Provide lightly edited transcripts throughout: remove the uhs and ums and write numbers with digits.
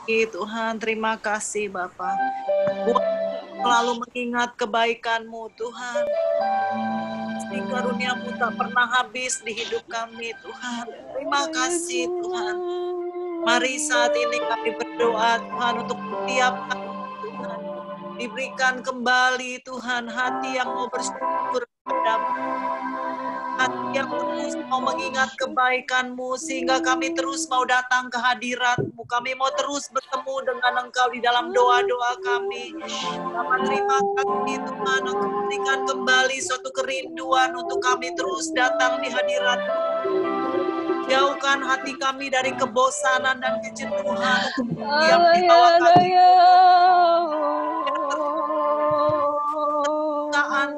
Tuhan, terima kasih Bapa. Buat selalu mengingat kebaikan-Mu Tuhan. Kasih karunia-Mu tak pernah habis di hidup kami Tuhan. Terima kasih Tuhan. Mari saat ini kami berdoa Tuhan untuk setiap Tuhan. Diberikan kembali Tuhan hati yang mau bersyukur kepada-Mu. Hati yang terus mau mengingat kebaikan-Mu, sehingga kami terus mau datang ke hadirat-Mu. Kami mau terus bertemu dengan Engkau di dalam doa-doa kami. Bapa, terima kasih Tuhan, Engkau berikan kembali suatu kerinduan untuk kami terus datang di hadirat-Mu. Jauhkan hati kami dari kebosanan dan kejenuhan untuk diam di bawah kaki-Mu.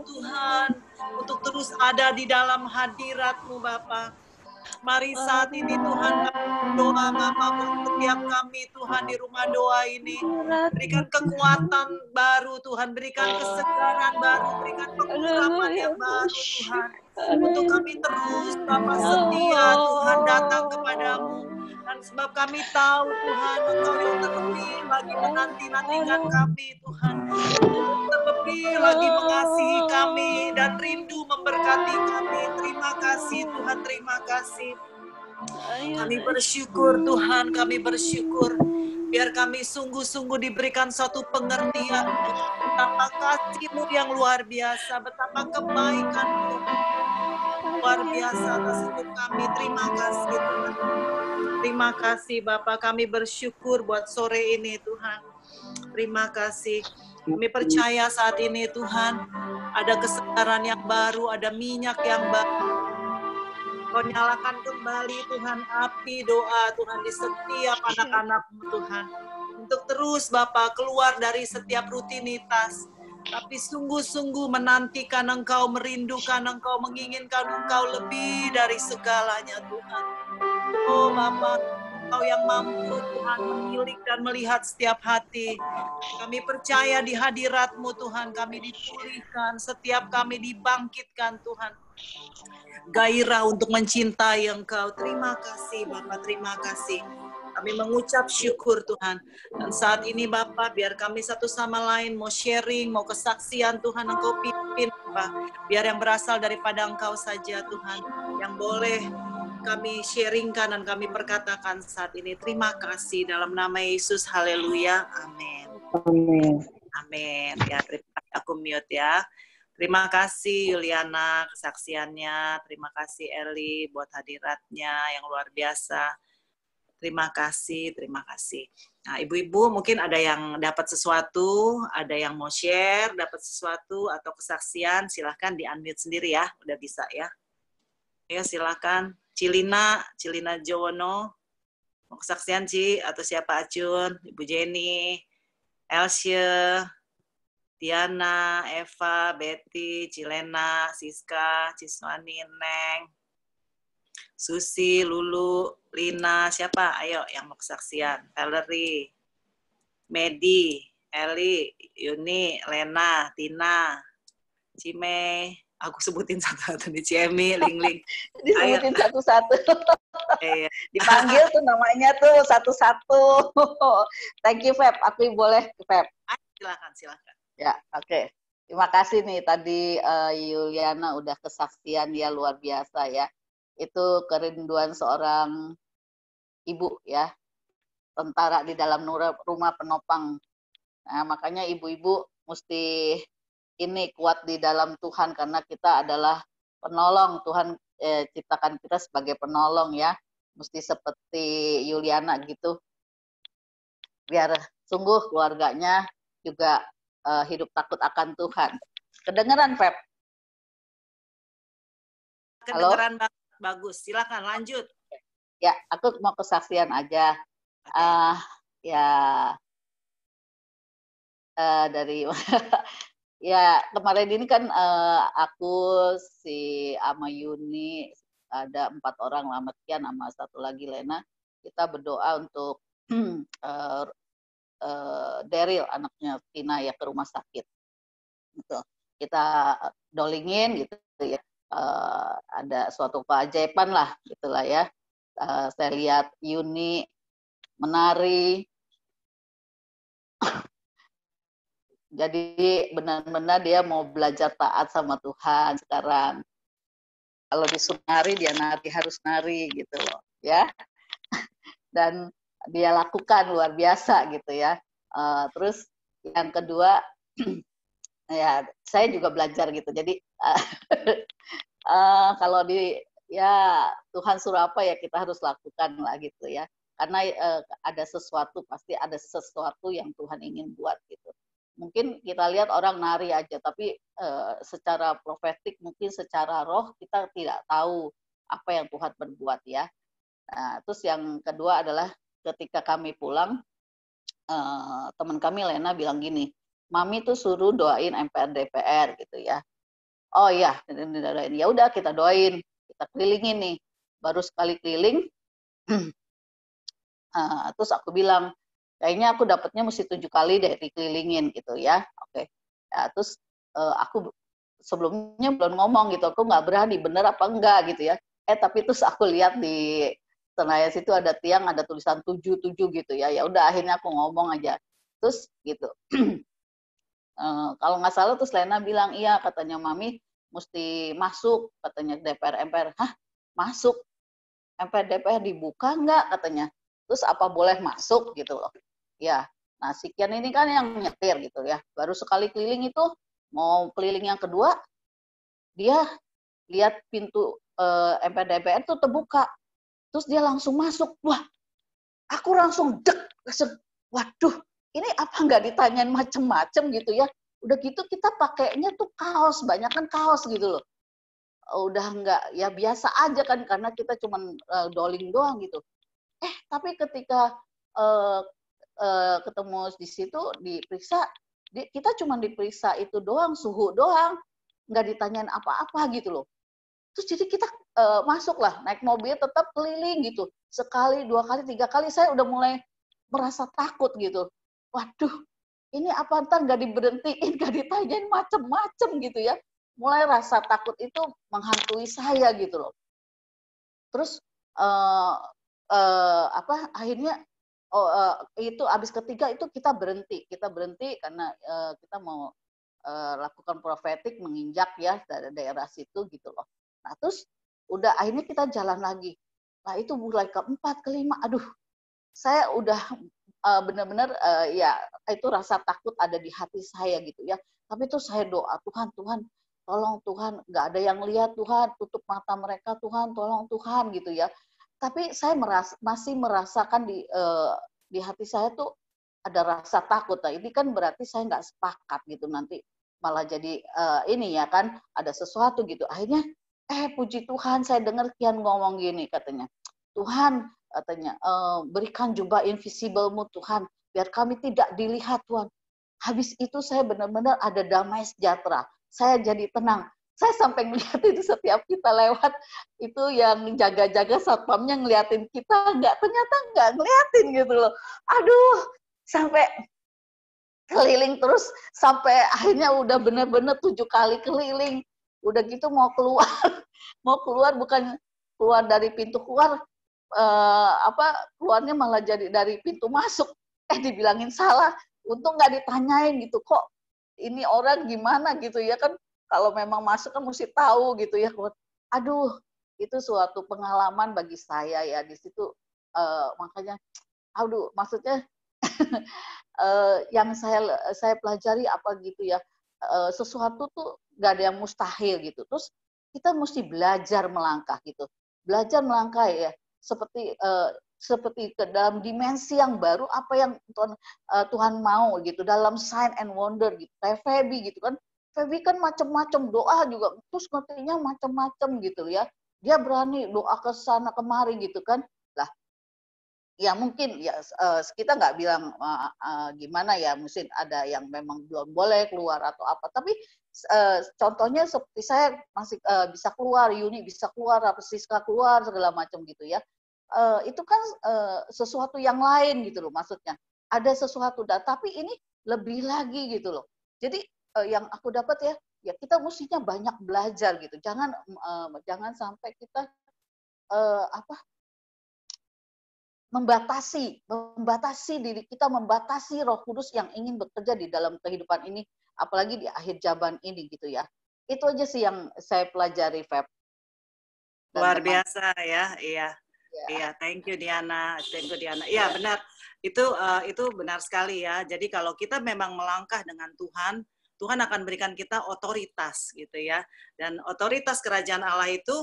Tuhan, untuk terus ada di dalam hadirat-Mu Bapa. Mari saat ini Tuhan doa Bapa buat setiap kami Tuhan di rumah doa ini. Berikan kekuatan baru Tuhan, berikan kesegaran baru, berikan pengurapan yang baru Tuhan. Untuk kami terus Bapa setia Tuhan datang kepadamu. Dan sebab kami tahu Tuhan Engkau yang terlebih lagi menanti-nantikan kami Tuhan. Terlebih lagi mengasihi kami dan rindu memberkati kami. Terima kasih Tuhan, terima kasih. Kami bersyukur Tuhan, kami bersyukur. Biar kami sungguh-sungguh diberikan suatu pengertian betapa kasih-Mu yang luar biasa, betapa kebaikan-Mu luar biasa atas hidup kami. Terima kasih Tuhan. Terima kasih Bapak, kami bersyukur buat sore ini Tuhan. Terima kasih. Kami percaya saat ini Tuhan, ada kesegaran yang baru, ada minyak yang baru. Kau nyalakan kembali Tuhan api doa Tuhan di setiap anak-anak-Mu Tuhan. Untuk terus Bapak keluar dari setiap rutinitas. Tapi sungguh-sungguh menantikan Engkau, merindukan Engkau, menginginkan Engkau lebih dari segalanya Tuhan. Oh Bapak, Engkau yang mampu Tuhan menilik dan melihat setiap hati. Kami percaya di hadirat-Mu Tuhan, kami dipulihkan, setiap kami dibangkitkan Tuhan. Gairah untuk mencintai Engkau. Terima kasih Bapak, terima kasih. Kami mengucap syukur Tuhan. Dan saat ini Bapak, biar kami satu sama lain mau sharing, mau kesaksian Tuhan Engkau pimpin Bapak. Biar yang berasal daripada Engkau saja Tuhan, yang boleh kami sharingkan dan kami perkatakan saat ini. Terima kasih dalam nama Yesus. Haleluya. Amin. Amin. Amin. Ya, terima kasih. Aku mute ya. Terima kasih Yuliana kesaksiannya. Terima kasih Eli buat hadiratnya yang luar biasa. Terima kasih, terima kasih. Nah, ibu-ibu mungkin ada yang dapat sesuatu, ada yang mau share, dapat sesuatu atau kesaksian, silahkan di-unmute sendiri ya, udah bisa ya. Ya silahkan. Cilina Jowono, mau kesaksian Ci, atau siapa Acun, Ibu Jenny, Elsie, Diana, Eva, Betty, Cilena, Siska, Ciswani, Neng, Susi, Lulu, Lina, siapa? Ayo yang mau kesaksian. Valerie, Medi, Eli, Yuni, Lena, Tina, Cime, aku sebutin satu-satu nih, Ciemi, Lingling. Disebutin satu-satu. Dipanggil tuh namanya tuh satu-satu. Thank you Feb, aku boleh Feb. Silakan. Ya, oke. Terima kasih nih tadi Yuliana udah kesaksian ya luar biasa ya. Itu kerinduan seorang ibu ya, tentara di dalam rumah penopang. Nah, makanya ibu-ibu mesti ini kuat di dalam Tuhan karena kita adalah penolong. Tuhan ciptakan kita sebagai penolong ya. Mesti seperti Yuliana gitu. Biar sungguh keluarganya juga hidup takut akan Tuhan. Kedengeran, Feb? Kedengeran bagus. Silakan lanjut. Ya, aku mau kesaksian aja. Dari ya kemarin ini kan aku si ama Yuni ada 4 orang lama sekian sama satu lagi Lena, kita berdoa untuk Daryl anaknya Tina ya ke rumah sakit gitu. Kita dolingin gitu ya, ada suatu keajaiban lah gitulah ya. Saya lihat Yuni menari Jadi benar-benar dia mau belajar taat sama Tuhan sekarang. Kalau disuruh nari, dia nari, harus nari gitu loh, ya. Dan dia lakukan luar biasa gitu ya. Terus yang kedua, ya saya juga belajar gitu. Jadi kalau ya Tuhan suruh apa ya kita harus lakukan lah gitu ya. Karena ada sesuatu, pasti ada sesuatu yang Tuhan ingin buat gitu. Mungkin kita lihat orang nari aja, tapi secara profetik, mungkin secara roh kita tidak tahu apa yang Tuhan berbuat ya. Nah, terus yang kedua adalah ketika kami pulang, teman kami Lena bilang gini, Mami tuh suruh doain MPR DPR gitu ya. Oh iya, ya udah kita doain, kita kelilingin nih. Baru sekali keliling, terus aku bilang, kayaknya aku dapatnya mesti 7 kali deh dikelilingin gitu ya. Oke. Ya, terus aku sebelumnya belum ngomong gitu, aku nggak berani bener apa enggak gitu ya. Tapi terus aku lihat di Senayan situ ada tiang, ada tulisan 77 gitu ya. Ya udah akhirnya aku ngomong aja. Terus gitu. Kalau nggak salah terus Lena bilang, iya katanya Mami mesti masuk katanya DPR MPR. Hah, masuk? MPR DPR dibuka nggak katanya? Terus apa boleh masuk gitu loh? Ya, nah si Kian ini kan yang nyetir gitu ya. Baru sekali keliling itu, mau keliling yang kedua, dia lihat pintu MPR DPR itu terbuka. Terus dia langsung masuk. Wah, aku langsung dek. Waduh, ini apa nggak ditanyain macem-macem gitu ya. Udah gitu kita pakainya tuh kaos, banyak kan kaos gitu loh. Udah nggak, ya biasa aja kan, karena kita cuman doling doang gitu. Tapi ketika ketemu di situ, diperiksa, kita cuma diperiksa itu doang, suhu doang, nggak ditanyain apa-apa gitu loh. Terus jadi kita masuklah, naik mobil tetap keliling gitu. Sekali, 2 kali, 3 kali, saya udah mulai merasa takut gitu. Waduh, ini apa ntar nggak diberhentiin, nggak ditanyain macem-macem gitu ya. Mulai rasa takut itu menghantui saya gitu loh. Terus akhirnya itu abis ketiga itu kita berhenti karena kita mau lakukan profetik menginjak ya dari daerah situ gitu loh. Nah terus udah akhirnya kita jalan lagi. Nah itu mulai keempat, kelima, aduh saya udah benar-benar ya itu rasa takut ada di hati saya gitu ya. Tapi itu saya doa, Tuhan tolong Tuhan, nggak ada yang lihat Tuhan, tutup mata mereka Tuhan, tolong Tuhan gitu ya. Tapi saya masih merasakan di hati saya tuh ada rasa takut. Nah ini kan berarti saya nggak sepakat gitu, nanti malah jadi ini ya kan ada sesuatu gitu. Akhirnya puji Tuhan saya dengar Kian ngomong gini katanya, Tuhan katanya berikan jubah invisible-mu Tuhan biar kami tidak dilihat Tuhan. Habis itu saya benar-benar ada damai sejahtera. Saya jadi tenang. Saya sampai ngeliat itu setiap kita lewat, itu yang jaga-jaga satpamnya ngeliatin kita, ternyata nggak ngeliatin gitu loh. Aduh, sampai keliling terus, sampai akhirnya udah bener-bener 7 kali keliling. Udah gitu mau keluar bukan keluar dari pintu keluar, keluarnya malah jadi dari pintu masuk. Dibilangin salah. Untung nggak ditanyain gitu, kok ini orang gimana gitu ya kan, kalau memang masuk kan mesti tahu gitu ya. Aduh, itu suatu pengalaman bagi saya ya di situ. Makanya aduh, maksudnya yang saya pelajari apa gitu ya, sesuatu tuh nggak ada yang mustahil gitu. Terus kita mesti belajar melangkah gitu, belajar melangkah ya, seperti ke dalam dimensi yang baru, apa yang Tuhan mau gitu, dalam sign and wonder gitu. Kayak Feby gitu kan, Feby kan macam-macam doa juga, terus ngertinya macam-macam gitu ya. Dia berani doa ke sana kemari gitu kan. Lah, ya mungkin ya kita nggak bilang gimana ya, mungkin ada yang memang belum boleh keluar atau apa, tapi contohnya seperti saya masih bisa keluar, Yuni bisa keluar, Siska keluar segala macam gitu ya. Itu kan sesuatu yang lain gitu loh, maksudnya ada sesuatu, tapi ini lebih lagi gitu loh. Jadi yang aku dapat ya kita mestinya banyak belajar gitu, jangan sampai kita membatasi diri kita, membatasi Roh Kudus yang ingin bekerja di dalam kehidupan ini, apalagi di akhir zaman ini gitu ya. Itu aja sih yang saya pelajari, Feb. Luar biasa ya, iya. Ya. Iya, thank you Diana. Iya benar, itu benar sekali ya. Jadi kalau kita memang melangkah dengan Tuhan, Tuhan akan berikan kita otoritas gitu ya. Dan otoritas kerajaan Allah itu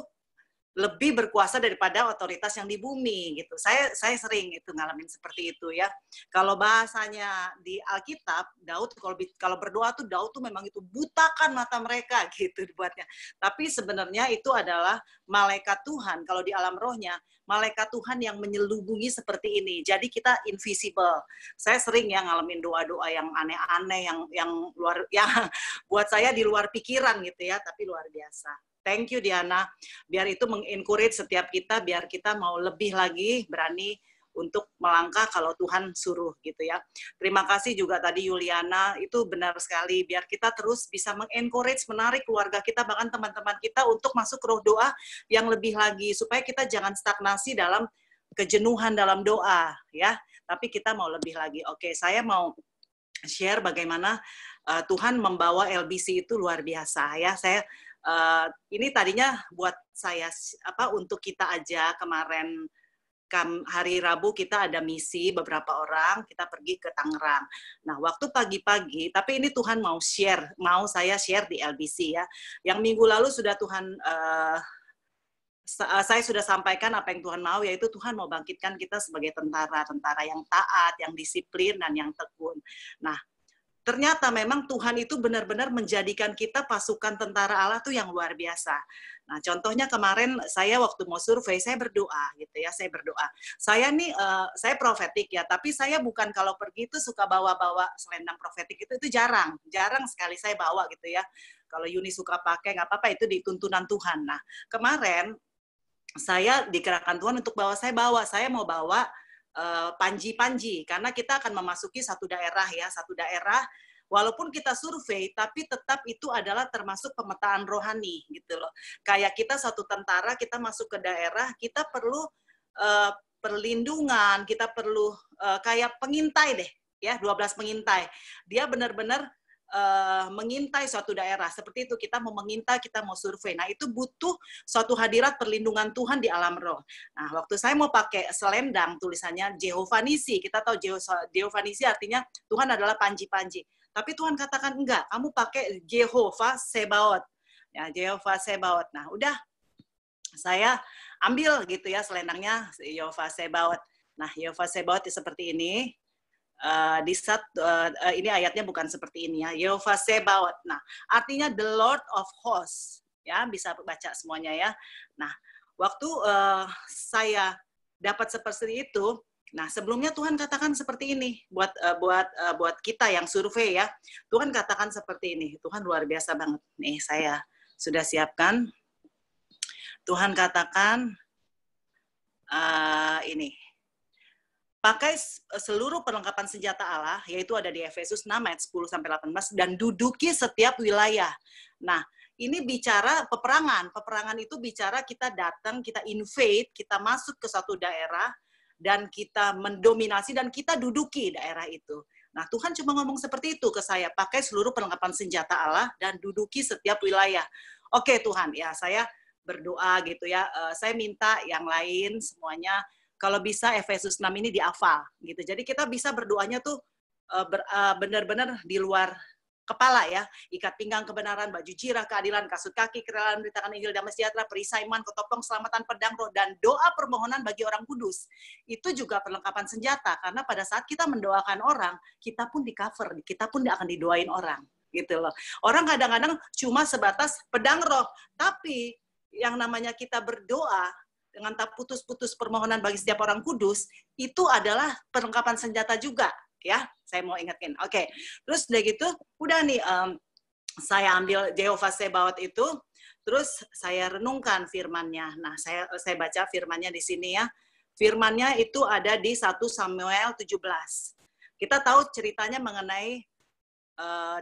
lebih berkuasa daripada otoritas yang di bumi gitu. Saya sering itu ngalamin seperti itu ya. Kalau bahasanya di Alkitab, Daud kalau berdoa tuh Daud tuh memang itu butakan mata mereka gitu dibuatnya. Tapi sebenarnya itu adalah malaikat Tuhan. Kalau di alam rohnya, malaikat Tuhan yang menyelubungi seperti ini. Jadi kita invisible. Saya sering ya ngalamin doa-doa yang aneh-aneh, yang buat saya di luar pikiran gitu ya, tapi luar biasa. Thank you Diana, biar itu mengencourage setiap kita, biar kita mau lebih lagi berani untuk melangkah kalau Tuhan suruh gitu ya. Terima kasih juga tadi Yuliana, itu benar sekali, biar kita terus bisa mengencourage, menarik keluarga kita, bahkan teman-teman kita untuk masuk roh doa yang lebih lagi, supaya kita jangan stagnasi dalam kejenuhan dalam doa ya, tapi kita mau lebih lagi. Oke, saya mau share bagaimana Tuhan membawa LBC itu luar biasa ya. Ini tadinya buat saya untuk kita aja. Kemarin hari Rabu kita ada misi beberapa orang, kita pergi ke Tangerang. Nah, waktu pagi-pagi, tapi ini Tuhan mau saya share di LBC ya. Yang minggu lalu sudah saya sudah sampaikan apa yang Tuhan mau, yaitu Tuhan mau bangkitkan kita sebagai tentara yang taat, yang disiplin, dan yang tekun. Nah, ternyata memang Tuhan itu benar-benar menjadikan kita pasukan tentara Allah tuh yang luar biasa. Nah, contohnya kemarin saya waktu mau survei, saya berdoa gitu ya, saya berdoa. Saya profetik ya, tapi saya bukan kalau pergi itu suka bawa-bawa selendang profetik, itu jarang sekali saya bawa gitu ya. Kalau Yuni suka pakai, nggak apa-apa, itu di tuntunan Tuhan. Nah, kemarin saya dikerahkan Tuhan untuk saya mau bawa panji-panji, karena kita akan memasuki satu daerah, walaupun kita survei, tapi tetap itu adalah termasuk pemetaan rohani gitu loh. Kayak kita satu tentara, kita masuk ke daerah, kita perlu perlindungan, kita perlu kayak pengintai deh, ya 12 pengintai. Dia benar-benar mengintai suatu daerah, seperti itu. Kita mau mengintai, kita mau survei. Nah, itu butuh suatu hadirat perlindungan Tuhan di alam roh. Nah, waktu saya mau pakai selendang, tulisannya Jehovah Nisi. Kita tahu Jehovah Nisi artinya Tuhan adalah panji-panji. Tapi Tuhan katakan enggak, kamu pakai Jehovah Sebaot. Ya, Jehovah Sebaot. Nah, udah saya ambil gitu ya selendangnya Jehovah Sebaot. Nah, Jehovah Sebaot seperti ini. Ini ayatnya bukan seperti ini ya, Yehovah Sebaot. Nah, artinya the Lord of Hosts, ya, bisa baca semuanya ya. Nah, waktu saya dapat seperti itu, nah sebelumnya Tuhan katakan seperti ini buat kita yang survei ya. Tuhan katakan seperti ini. Tuhan luar biasa banget. Nih, saya sudah siapkan. Tuhan katakan ini. Pakai seluruh perlengkapan senjata Allah, yaitu ada di Efesus 6 ayat 10-18, dan duduki setiap wilayah. Nah, ini bicara peperangan. Peperangan itu bicara kita datang, kita invade, kita masuk ke satu daerah, dan kita mendominasi, dan kita duduki daerah itu. Nah, Tuhan cuma ngomong seperti itu ke saya, pakai seluruh perlengkapan senjata Allah, dan duduki setiap wilayah. Oke Tuhan, ya saya berdoa gitu ya, saya minta yang lain semuanya, kalau bisa Efesus 6 ini dihafal gitu. Jadi kita bisa berdoanya tuh benar-benar di luar kepala ya. Ikat pinggang kebenaran, baju jirah keadilan, kasut kaki kerelaan, beritakan Injil damai sejahtera, perisai iman, ketopong selamatan, pedang roh, dan doa permohonan bagi orang kudus. Itu juga perlengkapan senjata, karena pada saat kita mendoakan orang, kita pun di cover, kita pun akan didoain orang gitu loh. Orang kadang-kadang cuma sebatas pedang roh, tapi yang namanya kita berdoa dengan tak putus-putus permohonan bagi setiap orang kudus, itu adalah perlengkapan senjata juga, ya. Saya mau ingetin. Oke. Terus udah gitu, udah nih, saya ambil Jehovah Sebaot itu, terus saya renungkan firman-Nya. Nah, saya baca firman-Nya di sini ya. Firman-Nya itu ada di 1 Samuel 17. Kita tahu ceritanya mengenai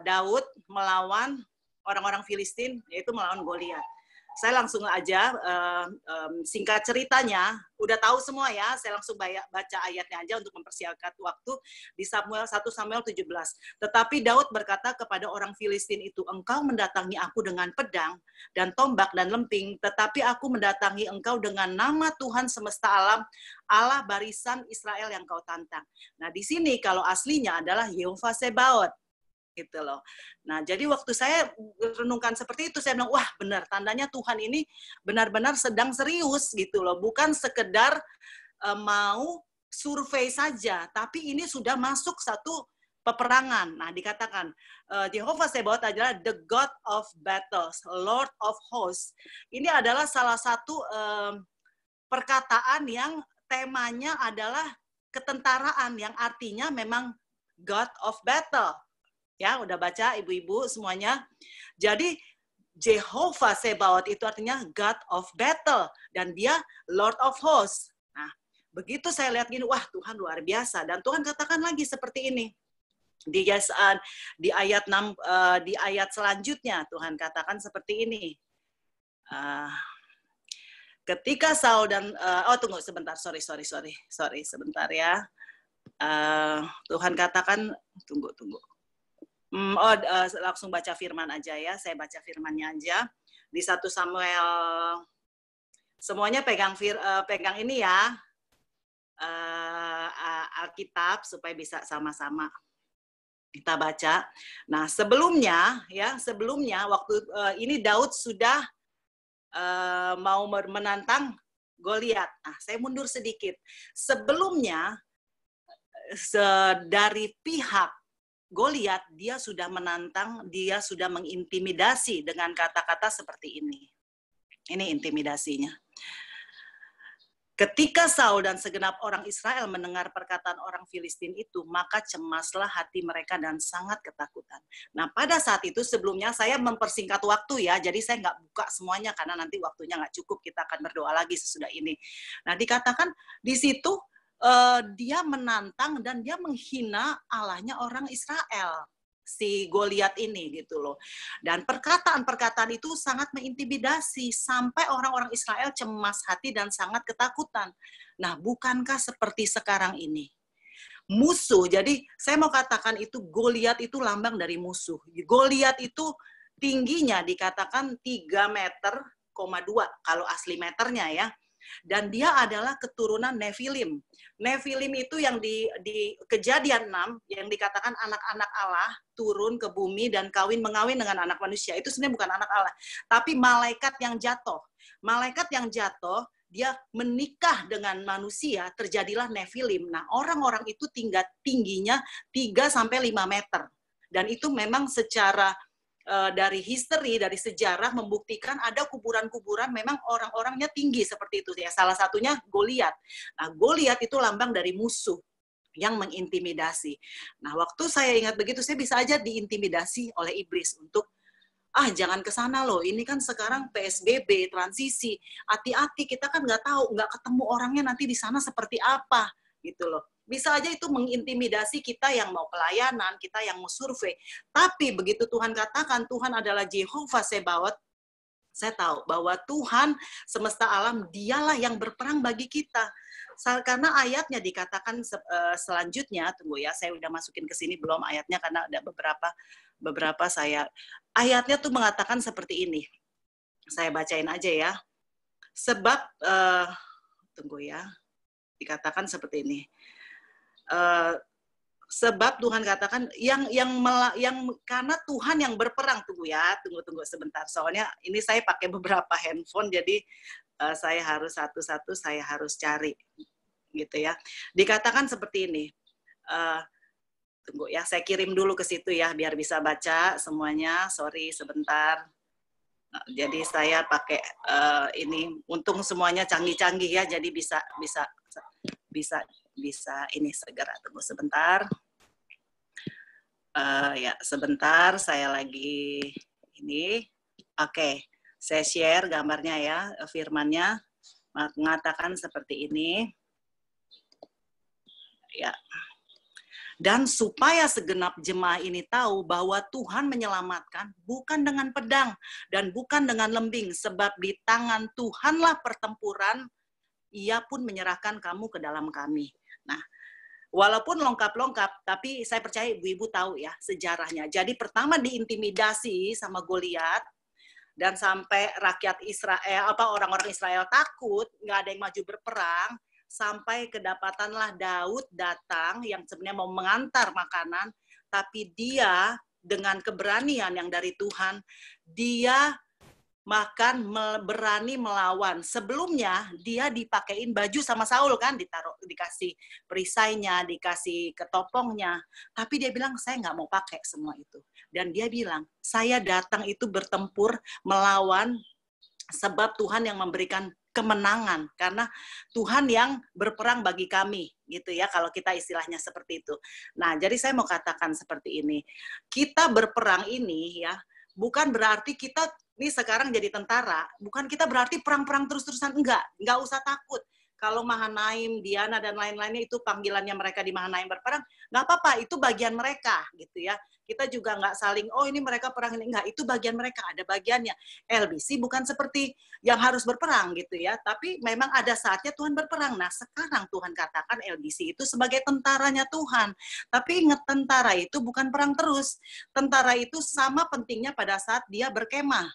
Daud melawan orang-orang Filistin, yaitu melawan Goliat. saya langsung aja singkat ceritanya, udah tahu semua ya, saya langsung baca ayatnya aja untuk mempersiapkan waktu di 1 Samuel 17. Tetapi Daud berkata kepada orang Filistin itu, engkau mendatangi aku dengan pedang dan tombak dan lemping, tetapi aku mendatangi engkau dengan nama Tuhan semesta alam, Allah barisan Israel yang kau tantang. Nah di sini kalau aslinya adalah Yehovah Sebaot. Gitu loh. Nah, jadi waktu saya renungkan seperti itu, saya bilang, wah benar, tandanya Tuhan ini benar-benar sedang serius gitu loh, bukan sekedar mau survei saja, tapi ini sudah masuk satu peperangan. Nah, dikatakan Jehovah Sebaot adalah the God of battles, Lord of hosts. Ini adalah salah satu perkataan yang temanya adalah ketentaraan, yang artinya memang God of battle. Ya, udah baca ibu-ibu semuanya. Jadi Jehovah Sebaot itu artinya God of battle dan dia Lord of hosts. Nah, begitu saya lihat gini, wah Tuhan luar biasa, dan Tuhan katakan lagi seperti ini. Di ayat 6 di ayat selanjutnya Tuhan katakan seperti ini. Ketika Saul dan tunggu sebentar, sorry sebentar ya. Tuhan katakan tunggu. Langsung baca firman aja ya, saya baca firmannya aja di 1 Samuel. Semuanya pegang ini ya, Alkitab supaya bisa sama-sama kita baca. Nah sebelumnya waktu ini Daud sudah mau menantang Goliat. Nah saya mundur sedikit. Sebelumnya dari pihak Goliat, dia sudah menantang, dia sudah mengintimidasi dengan kata-kata seperti ini. Ini intimidasinya. Ketika Saul dan segenap orang Israel mendengar perkataan orang Filistin itu, maka cemaslah hati mereka dan sangat ketakutan. Nah, pada saat itu sebelumnya saya mempersingkat waktu ya, jadi saya nggak buka semuanya karena nanti waktunya nggak cukup, kita akan berdoa lagi sesudah ini. Nah, dikatakan di situ dia menantang dan dia menghina Allahnya orang Israel, si Goliat ini gitu loh. Dan perkataan-perkataan itu sangat mengintimidasi sampai orang-orang Israel cemas hati dan sangat ketakutan. Nah, bukankah seperti sekarang ini? Musuh, jadi saya mau katakan itu Goliat itu lambang dari musuh. Goliat itu tingginya dikatakan 3,2 meter kalau asli meternya ya. Dan dia adalah keturunan Nefilim. Nefilim itu yang di Kejadian 6 yang dikatakan anak-anak Allah turun ke bumi dan mengawin dengan anak manusia. Itu sebenarnya bukan anak Allah, tapi malaikat yang jatuh. Malaikat yang jatuh, dia menikah dengan manusia, terjadilah Nefilim. Nah, orang-orang itu tingginya 3-5 meter. Dan itu memang secara dari history, dari sejarah membuktikan ada kuburan-kuburan memang orang-orangnya tinggi seperti itu ya. Salah satunya Goliat. Nah, Goliat itu lambang dari musuh yang mengintimidasi. Nah, waktu saya ingat begitu, saya bisa aja diintimidasi oleh iblis untuk jangan ke sana loh. Ini kan sekarang PSBB, transisi. Hati-hati, kita kan nggak tahu, nggak ketemu orangnya nanti di sana seperti apa gitu loh. Bisa aja itu mengintimidasi kita yang mau pelayanan, kita yang mau survei. Tapi begitu Tuhan katakan Tuhan adalah Jehovah Sebaot, saya tahu bahwa Tuhan semesta alam dialah yang berperang bagi kita. Karena ayatnya dikatakan selanjutnya, tunggu ya, saya udah masukin ke sini belum ayatnya karena ada beberapa saya. Ayatnya tuh mengatakan seperti ini. Saya bacain aja ya. Sebab tunggu ya. Dikatakan seperti ini. Sebab Tuhan katakan yang karena Tuhan yang berperang. Tunggu sebentar, soalnya ini saya pakai beberapa handphone, jadi saya harus satu-satu saya harus cari gitu ya. Dikatakan seperti ini. Tunggu ya, saya kirim dulu ke situ ya biar bisa baca semuanya. Sorry sebentar. Jadi saya pakai ini, untung semuanya canggih-canggih ya, jadi bisa ini segera. Tunggu sebentar. Ya sebentar, saya lagi ini. Oke, saya share gambarnya ya, firmannya mengatakan seperti ini. Ya. Dan supaya segenap jemaah ini tahu bahwa Tuhan menyelamatkan bukan dengan pedang dan bukan dengan lembing, sebab di tangan Tuhanlah pertempuran, Ia pun menyerahkan kamu ke dalam kami. Nah, walaupun lengkap-lengkap, tapi saya percaya ibu-ibu tahu ya sejarahnya. Jadi pertama diintimidasi sama Goliat, dan sampai rakyat Israel, orang-orang Israel takut, nggak ada yang maju berperang, sampai kedapatanlah Daud datang yang sebenarnya mau mengantar makanan, tapi dia dengan keberanian yang dari Tuhan, dia berani melawan. Sebelumnya dia dipakein baju sama Saul kan, dikasih perisainya, dikasih ketopongnya, tapi dia bilang saya nggak mau pakai semua itu. Dan dia bilang, saya datang itu bertempur melawan sebab Tuhan yang memberikan kemenangan, karena Tuhan yang berperang bagi kami, gitu ya, kalau kita istilahnya seperti itu. Nah, jadi saya mau katakan seperti ini, kita berperang ini ya, bukan berarti kita ini sekarang jadi tentara, bukan kita berarti perang-perang terus-terusan, enggak usah takut. Kalau Mahanaim, Diana, dan lain-lainnya itu panggilannya mereka di Mahanaim berperang, nggak apa-apa, itu bagian mereka, gitu ya. Kita juga nggak saling, oh ini mereka perang, ini enggak, itu bagian mereka, ada bagiannya. LBC bukan seperti yang harus berperang, gitu ya, tapi memang ada saatnya Tuhan berperang. Nah, sekarang Tuhan katakan LBC itu sebagai tentaranya Tuhan. Tapi ingat, tentara itu bukan perang terus. Tentara itu sama pentingnya pada saat dia berkemah.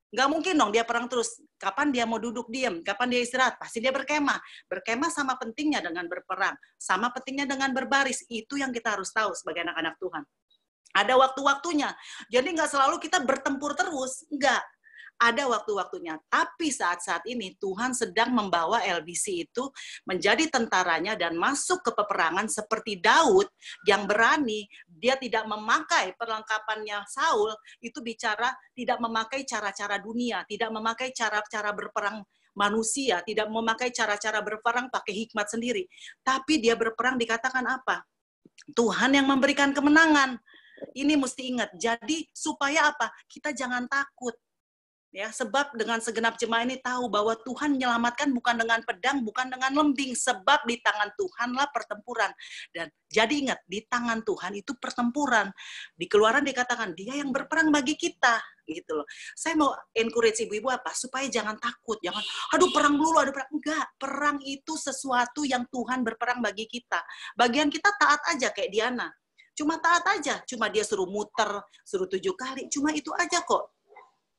Nggak mungkin dong dia perang terus. Kapan dia mau duduk diam? Kapan dia istirahat? Pasti dia berkemah. Berkemah sama pentingnya dengan berperang. Sama pentingnya dengan berbaris. Itu yang kita harus tahu sebagai anak-anak Tuhan. Ada waktu-waktunya. Jadi nggak selalu kita bertempur terus. Nggak. Ada waktu-waktunya. Tapi saat-saat ini Tuhan sedang membawa LBC itu menjadi tentaranya dan masuk ke peperangan seperti Daud yang berani. Dia tidak memakai perlengkapannya Saul, itu bicara tidak memakai cara-cara dunia, tidak memakai cara-cara berperang manusia, tidak memakai cara-cara berperang pakai hikmat sendiri. Tapi dia berperang dikatakan apa? Tuhan yang memberikan kemenangan. Ini mesti ingat. Jadi supaya apa? Kita jangan takut. Ya, sebab dengan segenap jemaah ini tahu bahwa Tuhan menyelamatkan bukan dengan pedang, bukan dengan lembing, sebab di tangan Tuhanlah pertempuran. Dan jadi ingat, di tangan Tuhan itu pertempuran. Di Keluaran dikatakan dia yang berperang bagi kita, gitu loh. Saya mau encourage ibu-ibu apa? Supaya jangan takut, jangan aduh perang dulu, ada perang. Enggak, perang itu sesuatu yang Tuhan berperang bagi kita. Bagian kita taat aja kayak Diana. Cuma taat aja, cuma dia suruh muter, suruh 7 kali, cuma itu aja kok.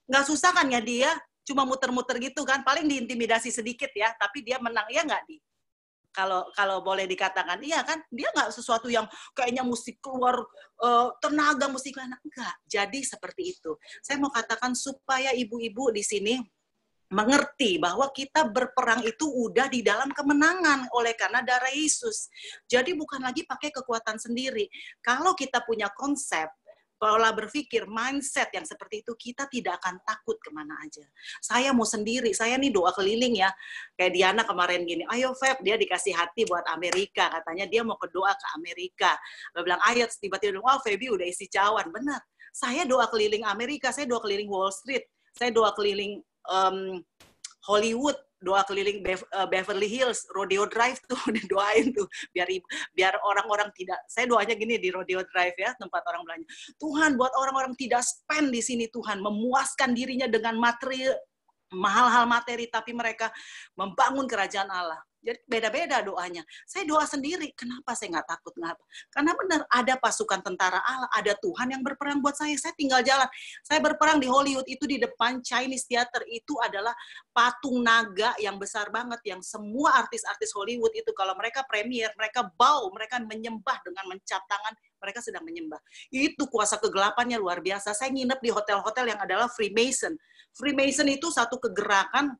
Nggak susah kan ya, dia cuma muter-muter gitu kan, paling diintimidasi sedikit ya, tapi dia menang, ya nggak, Di? Kalau boleh dikatakan, iya kan, dia nggak sesuatu yang kayaknya mesti keluar tenaga, mesti enggak. Jadi seperti itu. Saya mau katakan supaya ibu-ibu di sini mengerti bahwa kita berperang itu udah di dalam kemenangan oleh karena darah Yesus. Jadi bukan lagi pakai kekuatan sendiri. Kalau kita punya konsep, pola berpikir, mindset yang seperti itu, kita tidak akan takut kemana aja. Saya mau sendiri, saya nih doa keliling ya. Kayak Diana kemarin gini, ayo Feb, dia dikasih hati buat Amerika. Katanya dia mau ke doa ke Amerika. Dia bilang, ayo, tiba-tiba, wow Febi udah isi cawan. Benar, saya doa keliling Amerika, saya doa keliling Wall Street, saya doa keliling Hollywood, doa keliling Beverly Hills, Rodeo Drive tuh didoain tuh biar orang-orang tidak, saya doanya gini di Rodeo Drive ya, tempat orang belanja. Tuhan buat orang-orang tidak spend di sini, Tuhan memuaskan dirinya dengan materi, mahal-hal materi, tapi mereka membangun kerajaan Allah. Jadi beda-beda doanya. Saya doa sendiri, kenapa saya nggak takut? Kenapa? Karena benar ada pasukan tentara Allah, ada Tuhan yang berperang buat saya tinggal jalan. Saya berperang di Hollywood, itu di depan Chinese Theater, itu adalah patung naga yang besar banget, yang semua artis-artis Hollywood itu kalau mereka premier, mereka bow, mereka menyembah dengan mencap tangan, mereka sedang menyembah. Itu kuasa kegelapannya luar biasa. Saya nginep di hotel-hotel yang adalah Freemason. Freemason itu satu kegerakan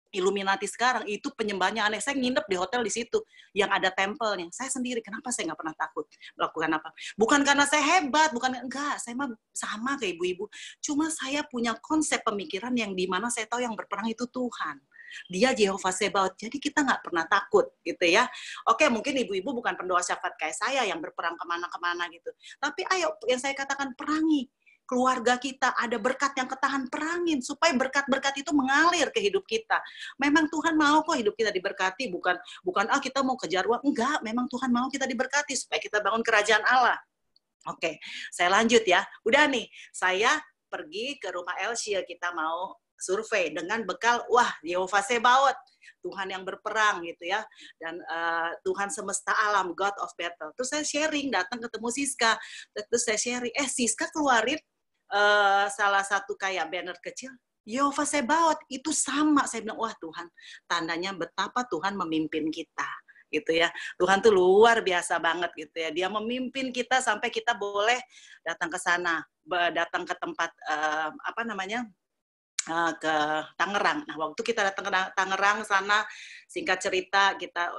Illuminati sekarang, itu penyembahnya aneh. Saya nginep di hotel di situ yang ada tempelnya. Saya sendiri, kenapa saya nggak pernah takut melakukan apa? Bukan karena saya hebat, enggak, saya mah sama kayak ibu-ibu. Cuma saya punya konsep pemikiran yang dimana saya tahu yang berperang itu Tuhan. Dia Jehovah Sebaot, jadi kita nggak pernah takut, gitu ya. Oke, mungkin ibu-ibu bukan pendoa syafaat kayak saya yang berperang kemana-kemana gitu. Tapi ayo, yang saya katakan perangi. keluarga kita, ada berkat yang ketahan perangin, supaya berkat-berkat itu mengalir ke hidup kita. Memang Tuhan mau kok hidup kita diberkati, bukan kita mau kejar uang, enggak, memang Tuhan mau kita diberkati, supaya kita bangun kerajaan Allah. Oke, saya lanjut ya. Udah nih, saya pergi ke rumah Elsie, kita mau survei dengan bekal, wah, Yehova Sebaot, Tuhan yang berperang gitu ya, dan Tuhan semesta alam, God of Battle. Terus saya sharing, datang ketemu Siska, terus saya sharing, Siska keluarin salah satu kayak banner kecil, Yehova Sebaot, itu sama. Saya bilang, wah Tuhan, tandanya betapa Tuhan memimpin kita. Gitu ya, Tuhan tuh luar biasa banget gitu ya, dia memimpin kita sampai kita boleh datang ke sana, datang ke tempat ke Tangerang. Nah, waktu kita datang ke Tangerang sana, singkat cerita kita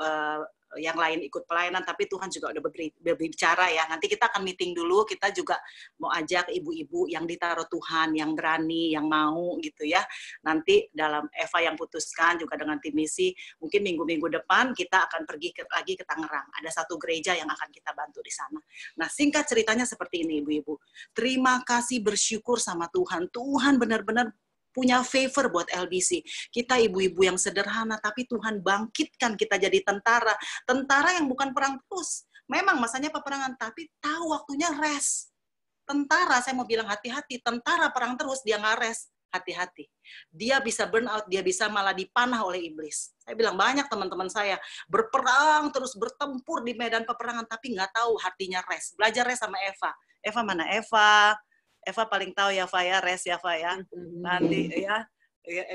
yang lain ikut pelayanan, tapi Tuhan juga udah berbicara ya. Nanti kita akan meeting dulu, kita juga mau ajak ibu-ibu yang ditaruh Tuhan, yang berani, yang mau gitu ya. Nanti dalam Eva yang putuskan juga dengan tim misi, mungkin minggu-minggu depan kita akan pergi lagi ke Tangerang. Ada satu gereja yang akan kita bantu di sana. Nah, singkat ceritanya seperti ini ibu-ibu. Terima kasih, bersyukur sama Tuhan. Tuhan benar-benar punya favor buat LBC. Kita ibu-ibu yang sederhana, tapi Tuhan bangkitkan kita jadi tentara. Tentara yang bukan perang terus. Memang masanya peperangan, tapi tahu waktunya rest. Tentara, saya mau bilang hati-hati. Tentara perang terus, dia nggak rest. Hati-hati. Dia bisa burn out, dia bisa malah dipanah oleh iblis. Saya bilang banyak teman-teman saya berperang terus, bertempur di medan peperangan, tapi nggak tahu artinya rest. Belajar rest sama Eva. Eva mana Eva? Eva paling tahu ya, Fa ya, rest ya, Fa ya. Nanti ya,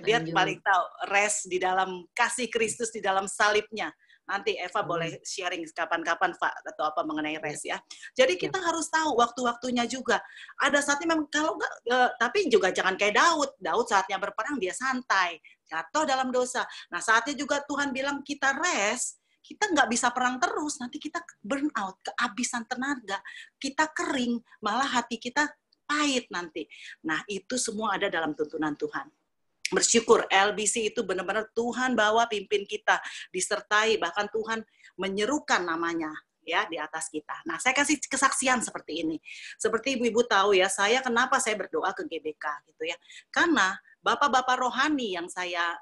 dia paling tahu rest di dalam kasih Kristus di dalam salibnya. Nanti Eva boleh sharing kapan-kapan, Fa, atau apa mengenai rest ya. Jadi kita harus tahu waktu-waktunya juga. Ada saatnya memang kalau enggak, tapi juga jangan kayak Daud. Daud saatnya berperang dia santai, jatuh dalam dosa. Nah saatnya juga Tuhan bilang kita rest. Kita nggak bisa perang terus, nanti kita burn out, kehabisan tenaga, kita kering, malah hati kita pahit nanti. Nah, itu semua ada dalam tuntunan Tuhan. Bersyukur LBC itu benar-benar Tuhan bawa pimpin kita, disertai, bahkan Tuhan menyerukan namanya ya di atas kita. Nah, saya kasih kesaksian seperti ini. Seperti ibu-ibu tahu ya, kenapa saya berdoa ke GBK gitu ya. Karena bapak-bapak rohani yang saya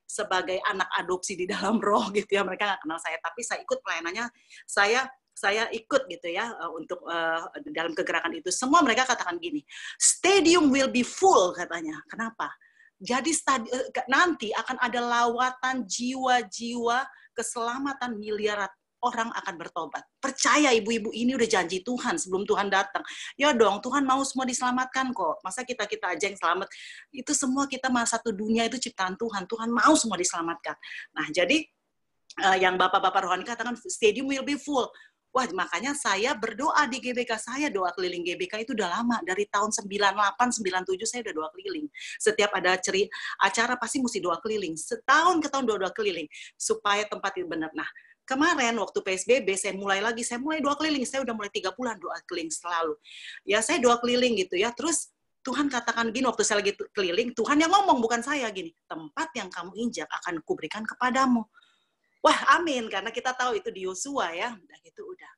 sebagai anak adopsi di dalam roh gitu ya, mereka nggak kenal saya, tapi saya ikut pelayanannya, saya ikut gitu ya untuk dalam kegerakan itu. Semua mereka katakan gini, stadium will be full katanya. Kenapa? Jadi nanti akan ada lawatan jiwa-jiwa keselamatan miliaran orang akan bertobat. Percaya ibu-ibu, ini udah janji Tuhan sebelum Tuhan datang. Ya dong, Tuhan mau semua diselamatkan kok. Masa kita aja yang selamat? Itu semua kita satu dunia itu ciptaan Tuhan. Tuhan mau semua diselamatkan. Nah, jadi yang bapak-bapak rohani katakan stadium will be full. Wah, makanya saya berdoa di GBK, saya doa keliling GBK itu udah lama, dari tahun 98, 97 saya udah doa keliling. Setiap ada acara pasti mesti doa keliling, setahun ke tahun doa keliling, supaya tempat itu benar. Nah, kemarin waktu PSBB saya mulai doa keliling, saya udah mulai 3 bulan doa keliling selalu. Ya saya doa keliling gitu ya, terus Tuhan katakan gini, waktu saya lagi keliling, Tuhan yang ngomong, bukan saya gini, tempat yang kamu injak akan kuberikan kepadamu. Wah, amin, karena kita tahu itu di Yosua ya, udah gitu udah.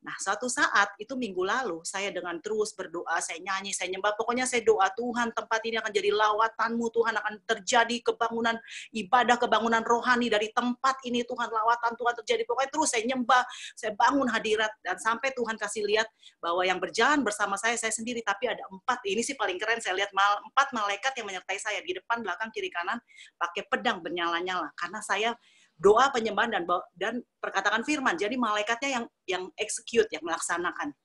Nah, suatu saat itu minggu lalu saya dengan terus berdoa, saya nyanyi, saya nyembah, pokoknya saya doa Tuhan tempat ini akan jadi lawatanmu, Tuhan akan terjadi kebangunan ibadah, kebangunan rohani dari tempat ini, Tuhan lawatan Tuhan terjadi, pokoknya terus saya nyembah, saya bangun hadirat, dan sampai Tuhan kasih lihat bahwa yang berjalan bersama saya sendiri, tapi ada 4, ini sih paling keren, saya lihat 4 malaikat yang menyertai saya, di depan, belakang, kiri, kanan, pakai pedang bernyala-nyala, karena saya doa penyembahan dan perkataan firman. Jadi malaikatnya yang execute, yang melaksanakan.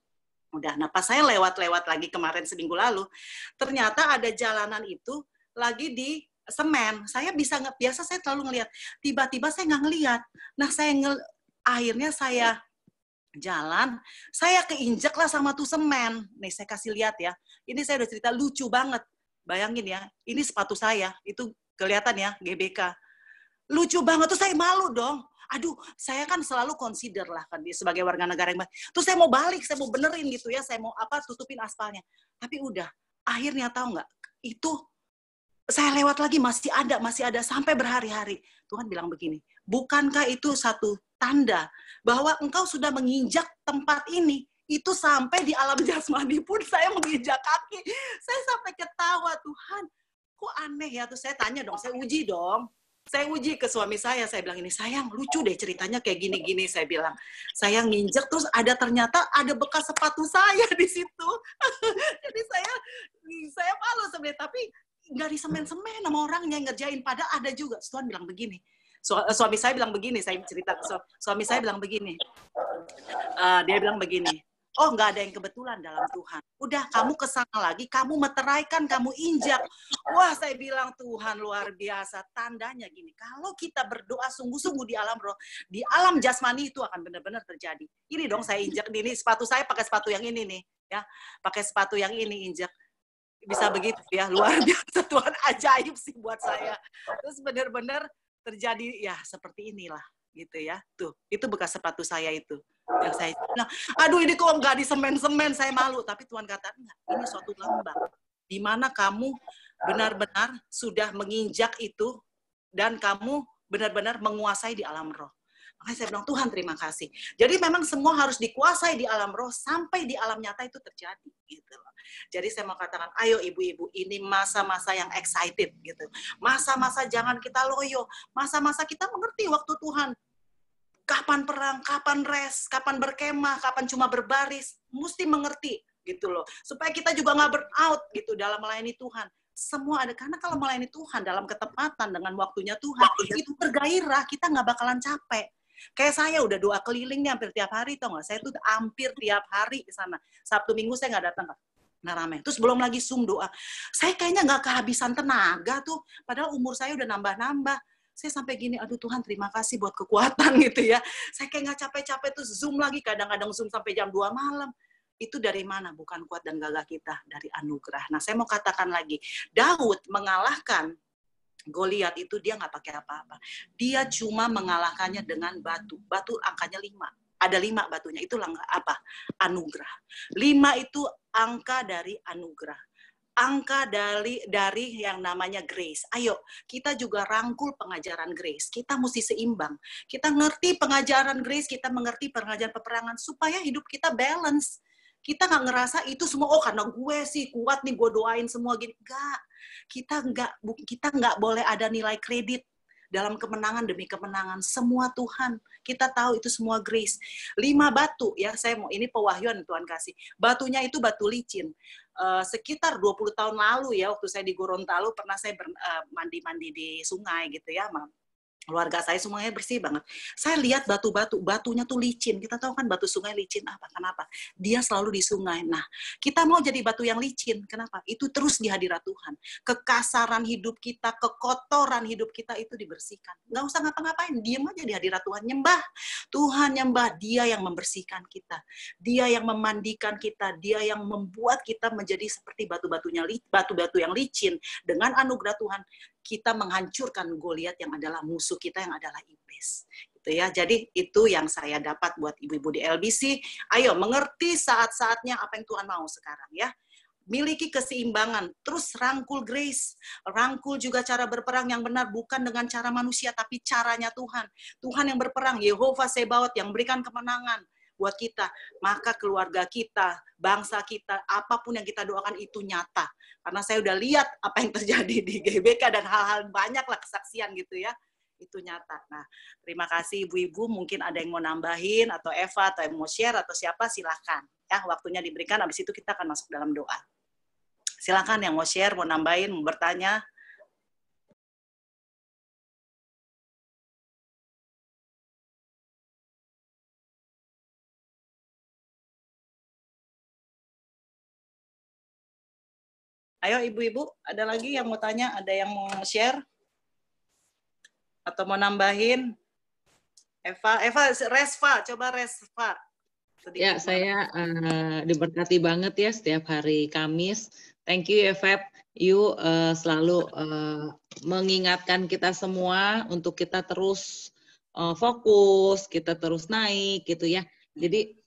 Udah, nah pas saya lewat lagi kemarin seminggu lalu, ternyata ada jalanan itu lagi di semen. Saya biasa saya selalu ngelihat. Tiba-tiba saya nggak ngelihat. Nah akhirnya saya jalan, saya keinjak lah sama tuh semen. Nih saya kasih lihat ya. Ini saya udah cerita lucu banget. Bayangin ya, ini sepatu saya. Itu kelihatan ya, GBK. Lucu banget, tuh saya malu dong. Aduh, saya kan selalu consider lah kan sebagai warga negara yang baik. Terus saya mau balik, saya mau benerin gitu ya, saya mau tutupin aspalnya. Tapi udah, akhirnya tahu nggak? Itu saya lewat lagi masih ada sampai berhari-hari. Tuhan bilang begini, bukankah itu satu tanda bahwa engkau sudah menginjak tempat ini? Itu sampai di alam jasmani pun saya menginjak kaki. Saya sampai ketawa, Tuhan, kok aneh ya? Terus saya tanya dong, saya uji dong. Saya uji ke suami saya bilang ini, sayang lucu deh ceritanya kayak gini-gini, saya bilang. Saya nginjek terus ternyata ada bekas sepatu saya di situ. Jadi saya malu sebenarnya, tapi nggak disemen-semen sama orangnya ngerjain. Padahal ada juga. Tuhan bilang begini. Suami saya bilang begini, saya cerita ke suami saya bilang begini. Dia bilang begini, oh nggak ada yang kebetulan dalam Tuhan. Udah kamu kesana lagi, kamu meteraikan, kamu injak. Wah saya bilang Tuhan luar biasa. Tandanya gini, kalau kita berdoa sungguh-sungguh di alam roh, di alam jasmani itu akan benar-benar terjadi. Ini dong saya injak ini, sepatu saya pakai sepatu yang ini nih, ya, pakai sepatu yang ini injak. Bisa begitu ya, luar biasa. Tuhan ajaib sih buat saya. Terus benar-benar terjadi ya seperti inilah gitu ya. Tuh, itu bekas sepatu saya itu. Yang saya bilang, aduh ini kok nggak disemen-semen, saya malu. Tapi Tuhan kata, enggak, ini suatu lembah. Di mana kamu benar-benar sudah menginjak itu dan kamu benar-benar menguasai di alam roh. Makanya saya bilang, Tuhan terima kasih. Jadi memang semua harus dikuasai di alam roh sampai di alam nyata itu terjadi. Gitu loh. Jadi saya mau katakan, ayo ibu-ibu, ini masa-masa yang excited. Gitu. Masa-masa jangan kita loyo. Masa-masa kita mengerti waktu Tuhan. Kapan perang, kapan rest, kapan berkemah, kapan cuma berbaris. Mesti mengerti. Gitu loh. Supaya kita juga nggak burn out gitu dalam melayani Tuhan. Semua ada, karena kalau melayani Tuhan dalam ketepatan dengan waktunya Tuhan, itu bergairah, kita nggak bakalan capek. Kayak saya udah doa keliling nih hampir tiap hari, tau nggak? Saya tuh hampir tiap hari ke sana. Sabtu Minggu saya nggak datang, nah ramai. Terus belum lagi Zoom doa. Saya kayaknya nggak kehabisan tenaga tuh, padahal umur saya udah nambah-nambah. Saya sampai gini, aduh Tuhan terima kasih buat kekuatan gitu ya. Saya kayak nggak capek-capek tuh Zoom lagi, kadang-kadang Zoom sampai jam 2 malam. Itu dari mana? Bukan kuat dan gagah kita, dari anugerah. Nah saya mau katakan lagi, Daud mengalahkan Goliat itu dia nggak pakai apa-apa. Dia cuma mengalahkannya dengan batu. Batu angkanya 5. Ada 5 batunya. Itu apa? Anugerah. 5 itu angka dari anugerah. Angka dari yang namanya grace. Ayo, kita juga rangkul pengajaran grace. Kita mesti seimbang. Kita ngerti pengajaran grace, kita mengerti pengajaran peperangan, supaya hidup kita balance. Kita nggak ngerasa itu semua, oh karena gue sih kuat nih, gue doain semua gini. Enggak. Kita nggak boleh ada nilai kredit dalam kemenangan demi kemenangan. Semua Tuhan. Kita tahu itu semua grace. 5 batu ya, saya mau ini pewahyuan Tuhan kasih. Batunya itu batu licin. Sekitar 20 tahun lalu ya, waktu saya di Gorontalo pernah saya mandi-mandi di sungai gitu ya, keluarga saya semuanya bersih banget. Saya lihat batunya tuh licin. Kita tahu kan batu sungai licin apa? Kenapa? Dia selalu di sungai. Nah, kita mau jadi batu yang licin. Kenapa? Itu terus di hadirat Tuhan. Kekasaran hidup kita, kekotoran hidup kita itu dibersihkan. Nggak usah ngapa-ngapain, diam aja di hadirat Tuhan. Nyembah. Tuhan nyembah, dia yang membersihkan kita. Dia yang memandikan kita. Dia yang membuat kita menjadi seperti batu-batu yang licin. Dengan anugerah Tuhan, kita menghancurkan Goliat yang adalah musuh kita, yang adalah iblis. Gitu ya. Jadi itu yang saya dapat buat ibu-ibu di LBC. Ayo mengerti saat-saatnya apa yang Tuhan mau sekarang ya. Miliki keseimbangan, terus rangkul grace, rangkul juga cara berperang yang benar, bukan dengan cara manusia, tapi caranya Tuhan. Tuhan yang berperang, Yehova Sebaot yang berikan kemenangan buat kita, maka keluarga kita, bangsa kita, apapun yang kita doakan itu nyata. Karena saya udah lihat apa yang terjadi di GBK dan hal-hal banyak lah kesaksian gitu ya, itu nyata. Nah, terima kasih ibu-ibu, mungkin ada yang mau nambahin, atau Eva, atau yang mau share, atau siapa, silakan. Ya, waktunya diberikan, habis itu kita akan masuk dalam doa. Silakan yang mau share, mau nambahin, mau bertanya. Ayo ibu-ibu, ada lagi yang mau tanya, ada yang mau share? Atau mau nambahin? Eva, Resva, coba Resva. Sedikit ya, saya diberkati banget ya setiap hari Kamis. Thank you ya, Feb. You selalu mengingatkan kita semua untuk kita terus fokus, kita terus naik gitu ya. Jadi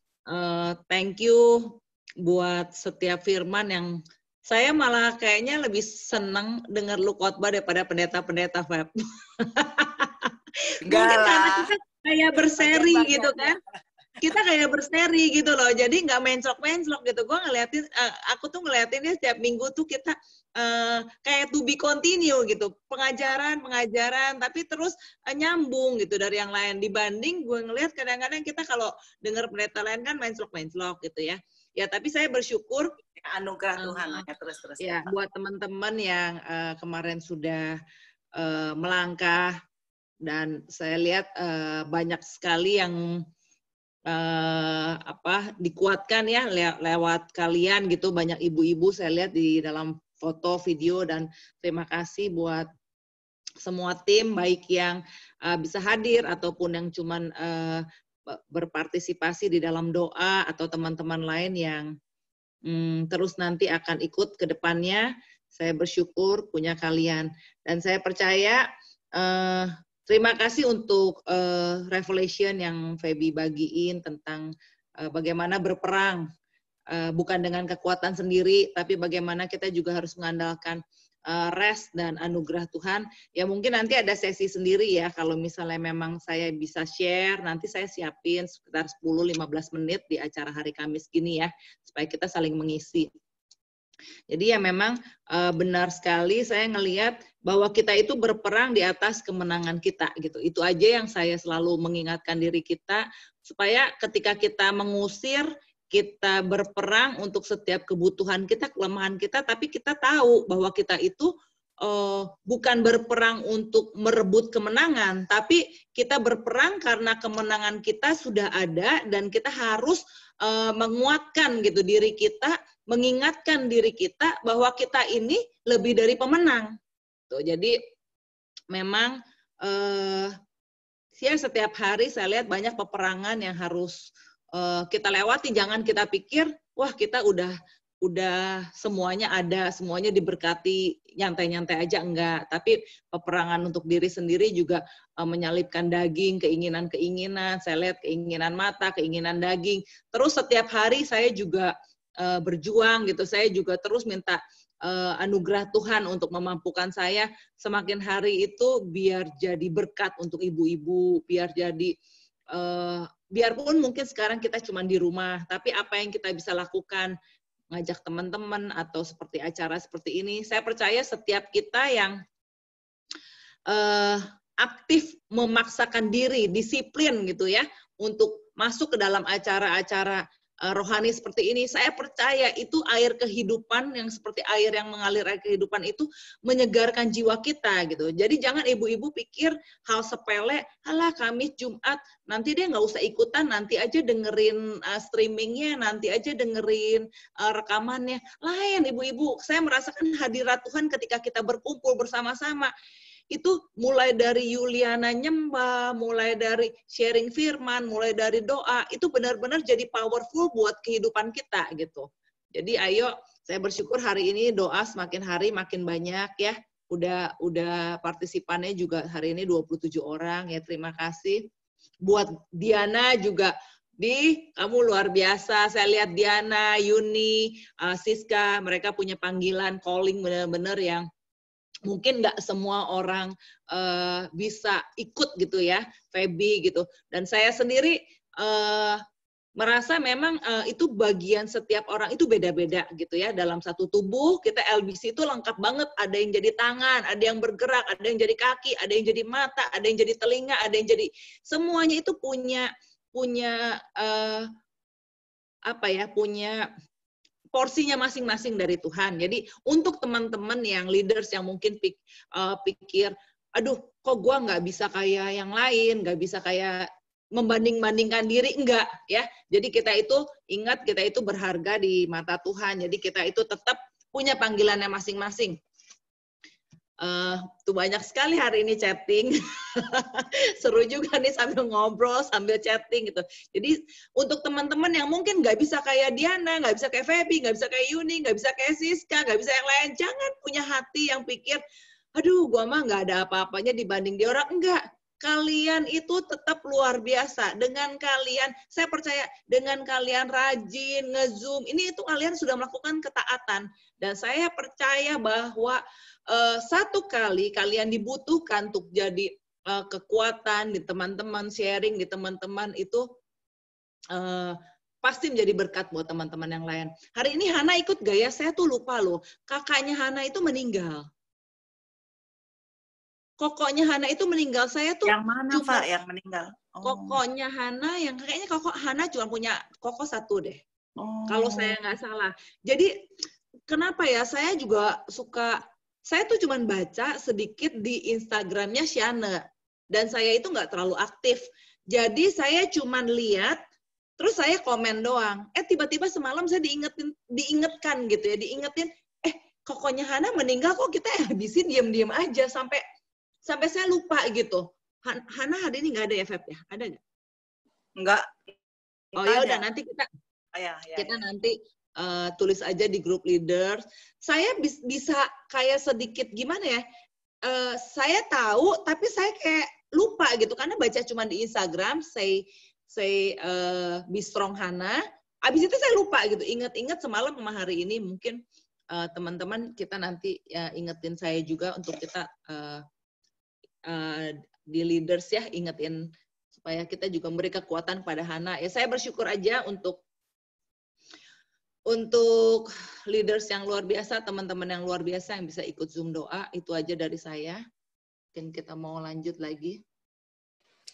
thank you buat setiap firman yang saya malah kayaknya lebih senang dengar lu khotbah daripada pendeta-pendeta, Feb. Mungkin karena kita kayak berseri gitu kan. kita kayak berseri gitu loh, jadi nggak menclok-menclok gitu. Gue ngeliatin, aku tuh ngeliatinnya setiap minggu tuh kita kayak to be continue gitu, pengajaran, tapi terus nyambung gitu dari yang lain. Dibanding gue ngeliat kadang-kadang kita kalau dengar pendeta lain kan menclok-menclok gitu ya. Ya tapi saya bersyukur anugerah Tuhan ya terus ya buat teman-teman yang kemarin sudah melangkah, dan saya lihat banyak sekali yang dikuatkan ya lewat kalian gitu, banyak ibu-ibu saya lihat di dalam foto video, dan terima kasih buat semua tim baik yang bisa hadir ataupun yang cuman berpartisipasi di dalam doa, atau teman-teman lain yang terus nanti akan ikut ke depannya. Saya bersyukur punya kalian, dan saya percaya terima kasih untuk revelation yang Feby bagiin tentang bagaimana berperang, bukan dengan kekuatan sendiri, tapi bagaimana kita juga harus mengandalkan rest dan anugerah Tuhan. Ya mungkin nanti ada sesi sendiri ya, kalau misalnya memang saya bisa share, nanti saya siapin sekitar 10-15 menit di acara hari Kamis gini ya, supaya kita saling mengisi. Jadi ya memang benar sekali saya ngelihat bahwa kita itu berperang di atas kemenangan kita gitu. Itu aja yang saya selalu mengingatkan diri kita, supaya ketika kita mengusir, kita berperang untuk setiap kebutuhan kita, kelemahan kita, tapi kita tahu bahwa kita itu bukan berperang untuk merebut kemenangan, tapi kita berperang karena kemenangan kita sudah ada, dan kita harus menguatkan gitu diri kita, mengingatkan diri kita bahwa kita ini lebih dari pemenang. Tuh, jadi memang ya setiap hari saya lihat banyak peperangan yang harus kita lewati. Jangan kita pikir, wah kita udah semuanya ada, semuanya diberkati, nyantai-nyantai aja, enggak. Tapi peperangan untuk diri sendiri juga menyalipkan daging, keinginan-keinginan. Saya lihat keinginan mata, keinginan daging. Terus setiap hari saya juga berjuang gitu. Saya juga terus minta anugerah Tuhan untuk memampukan saya semakin hari itu biar jadi berkat untuk ibu-ibu, biar jadi biarpun mungkin sekarang kita cuma di rumah, tapi apa yang kita bisa lakukan, ngajak teman-teman atau seperti acara seperti ini, saya percaya setiap kita yang aktif memaksakan diri, disiplin gitu ya, untuk masuk ke dalam acara-acara rohani seperti ini, saya percaya itu air kehidupan yang seperti air yang mengalir, air kehidupan itu menyegarkan jiwa kita gitu. Jadi jangan ibu-ibu pikir hal sepele, halah Kamis Jumat nanti dia nggak usah ikutan, nanti aja dengerin streamingnya, nanti aja dengerin rekamannya. Lain ibu-ibu, saya merasakan hadirat Tuhan ketika kita berkumpul bersama-sama. Itu mulai dari Yuliana nyembah, mulai dari sharing firman, mulai dari doa, itu benar-benar jadi powerful buat kehidupan kita gitu. Jadi ayo, saya bersyukur hari ini doa semakin hari makin banyak ya. Udah partisipannya juga hari ini 27 orang ya, terima kasih. Buat Diana juga, kamu luar biasa. Saya lihat Diana, Yuni, Siska, mereka punya panggilan calling benar-benar yang mungkin nggak semua orang bisa ikut gitu ya, Feby gitu. Dan saya sendiri merasa memang itu bagian setiap orang itu beda-beda gitu ya. Dalam satu tubuh kita LBC itu lengkap banget. Ada yang jadi tangan, ada yang bergerak, ada yang jadi kaki, ada yang jadi mata, ada yang jadi telinga, ada yang jadi, semuanya itu punya porsinya masing-masing dari Tuhan. Jadi untuk teman-teman yang leaders yang mungkin pikir, aduh kok gue nggak bisa kayak yang lain, nggak bisa kayak membanding-bandingkan diri, enggak ya. Jadi kita itu ingat, kita itu berharga di mata Tuhan. Jadi kita itu tetap punya panggilannya masing-masing. Tuh banyak sekali hari ini chatting. Seru juga nih sambil ngobrol, sambil chatting gitu. Jadi untuk teman-teman yang mungkin nggak bisa kayak Diana, nggak bisa kayak Feby, nggak bisa kayak Yuni, nggak bisa kayak Siska, nggak bisa yang lain, jangan punya hati yang pikir, aduh gua mah nggak ada apa-apanya dibanding dia orang. Enggak. Kalian itu tetap luar biasa. Dengan kalian, saya percaya dengan kalian rajin nge-zoom, ini itu kalian sudah melakukan ketaatan. Dan saya percaya bahwa satu kali kalian dibutuhkan untuk jadi kekuatan di teman-teman, sharing di teman-teman itu pasti menjadi berkat buat teman-teman yang lain. Hari ini Hana ikut gak ya? Saya tuh lupa loh. Kakaknya Hana itu meninggal. Kokoknya Hana itu meninggal. Saya tuh yang mana Pak yang meninggal? Kokoknya Hana yang kayaknya kokok Hana cuma punya koko satu deh. Kalau saya nggak salah. Jadi kenapa ya? Saya juga suka. Saya tuh cuma baca sedikit di Instagramnya Shana dan saya itu nggak terlalu aktif. Jadi saya cuma lihat. Terus saya komen doang. Tiba-tiba semalam saya diingetkan gitu ya, diingetin. Kokoknya Hana meninggal kok kita habisin diam-diam aja sampai saya lupa gitu. Hana hari ini nggak ada ya, Feb ya? Ada nggak? Nggak. Oh ya udah nanti kita nanti tulis aja di grup leaders. Saya bisa kayak sedikit gimana ya? Saya tahu tapi saya kayak lupa gitu karena baca cuma di Instagram say be strong Hana. Abis itu saya lupa gitu. Ingat-ingat semalam sama hari ini mungkin teman-teman kita nanti ingetin saya juga untuk kita di leaders ya, ingetin supaya kita juga memberi kekuatan pada Hana. Ya saya bersyukur aja untuk leaders yang luar biasa, teman-teman yang luar biasa yang bisa ikut Zoom doa. Itu aja dari saya. Mungkin kita mau lanjut lagi.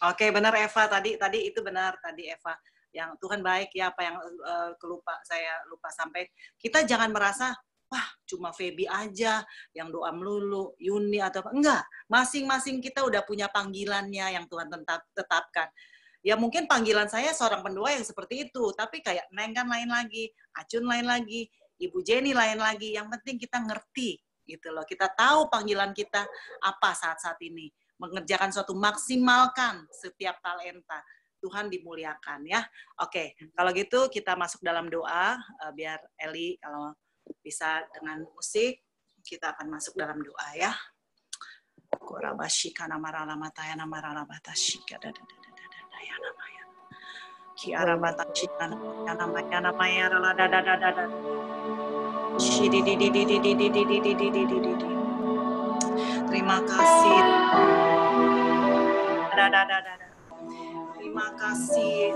Oke, benar Eva tadi itu benar tadi Eva. Yang Tuhan baik ya, apa yang saya lupa sampai. Kita jangan merasa wah cuma Feby aja yang doa melulu, Yuni atau apa. Enggak, masing-masing kita udah punya panggilannya yang Tuhan tetapkan. Ya mungkin panggilan saya seorang pendoa yang seperti itu, tapi kayak Neng kan lain lagi, Acun lain lagi, Ibu Jenny lain lagi. Yang penting kita ngerti gitu loh. Kita tahu panggilan kita apa saat-saat ini. Mengerjakan suatu, maksimalkan setiap talenta. Tuhan dimuliakan ya. Oke, kalau gitu kita masuk dalam doa. Biar Eli kalau bisa dengan musik, kita akan masuk dalam doa ya. Korabashika namaralamataya namaralabatashika dadadadadadaya namaya. Kiarabatashika namaya namaya raladadadadada. Shidididididididididididididididididi. Terima kasih. Terima kasih.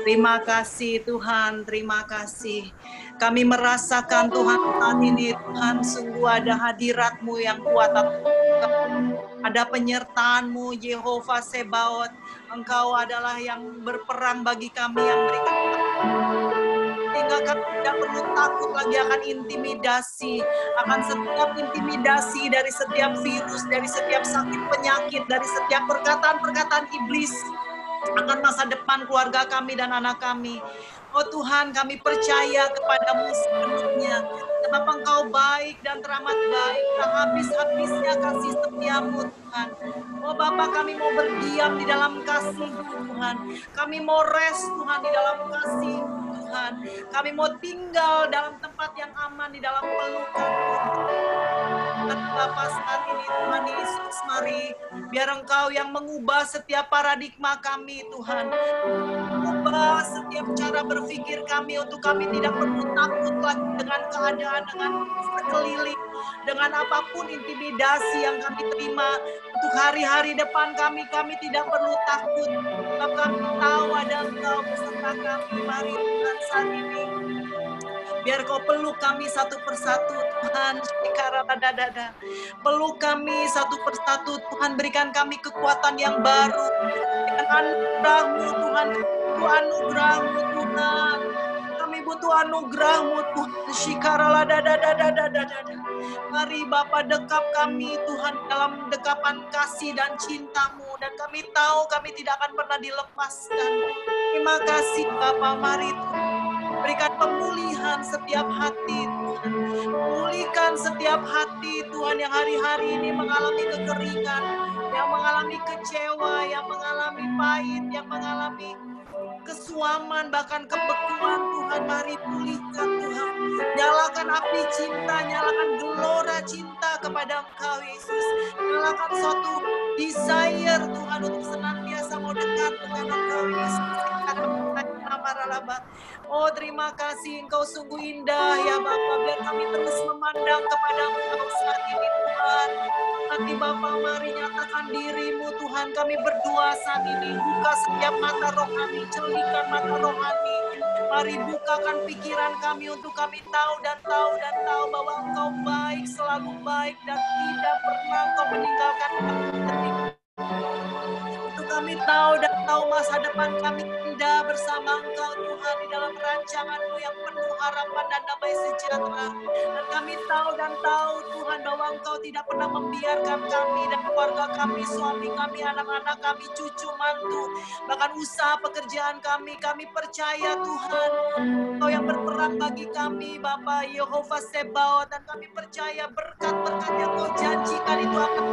Terima kasih Tuhan, terima kasih. Kami merasakan Tuhan saat ini, Tuhan sungguh ada hadirat-Mu yang kuat. Ada penyertaan-Mu, Yehova Sebaot. Engkau adalah yang berperang bagi kami, yang berikan sehingga kami tidak perlu takut lagi akan intimidasi, akan setiap intimidasi dari setiap virus, dari setiap sakit penyakit, dari setiap perkataan-perkataan iblis akan masa depan keluarga kami dan anak kami. Oh Tuhan, kami percaya kepadamu sepenuhnya. Sebab Engkau baik dan teramat baik. Tak habis-habisnya kasih setiamu Tuhan. Oh Bapa, kami mau berdiam di dalam kasih Tuhan. Kami mau rest Tuhan di dalam kasih Tuhan. Kami mau tinggal dalam tempat yang aman di dalam pelukan Bapa saat ini Tuhan Yesus, mari biar Engkau yang mengubah setiap paradigma kami Tuhan. Ubah setiap cara berpikir kami untuk kami tidak perlu takut lagi dengan keadaan, dengan sekeliling, dengan apapun intimidasi yang kami terima untuk hari-hari depan kami tidak perlu takut. Sebab kami tahu ada Engkau beserta kami. Mari Tuhan saat ini biar Kau peluk kami satu persatu Tuhan. Peluk kami satu persatu Tuhan, berikan kami kekuatan yang baru dengan anugerah-Mu Tuhan. Anugerah-Mu Tuhan, kami butuh anugerah-Mu Tuhan. Mari Bapa dekap kami Tuhan dalam dekapan kasih dan cinta-Mu, dan kami tahu kami tidak akan pernah dilepaskan. Terima kasih Bapa. Mari Tuhan berikan pemulihan setiap hati Tuhan. Pulihkan setiap hati Tuhan yang hari-hari ini mengalami kekeringan, yang mengalami kecewa, yang mengalami pahit, yang mengalami kesuaman, bahkan kebekuan Tuhan. Mari pulihkan Tuhan. Nyalakan api cinta, nyalakan gelora cinta kepada Engkau Yesus. Nyalakan suatu desire Tuhan untuk senantiasa mau mau dekat dengan Engkau Yesus. Oh terima kasih, Engkau sungguh indah ya Bapa. Biar kami terus memandang kepada Engkau saat ini Tuhan. Hati Bapa, mari nyatakan diri-Mu Tuhan. Kami berdoa saat ini, buka setiap mata rohani, celikan mata rohani. Mari bukakan pikiran kami untuk kami tahu dan tahu dan tahu bahwa Engkau baik, selalu baik, dan tidak pernah Engkau meninggalkan kami. Untuk kami tahu dan tahu masa depan kami indah bersama Engkau Tuhan di dalam rancangan-Mu yang penuh harapan dan damai sejahtera. Dan kami tahu dan tahu Tuhan bahwa Engkau tidak pernah membiarkan kami dan keluarga kami, suami kami, anak-anak kami, cucu, mantu, bahkan usaha pekerjaan kami. Kami percaya Tuhan, Engkau yang berperang bagi kami, Bapa Yehova Sebaot, dan kami percaya berkat-berkat yang Kau janjikan itu akan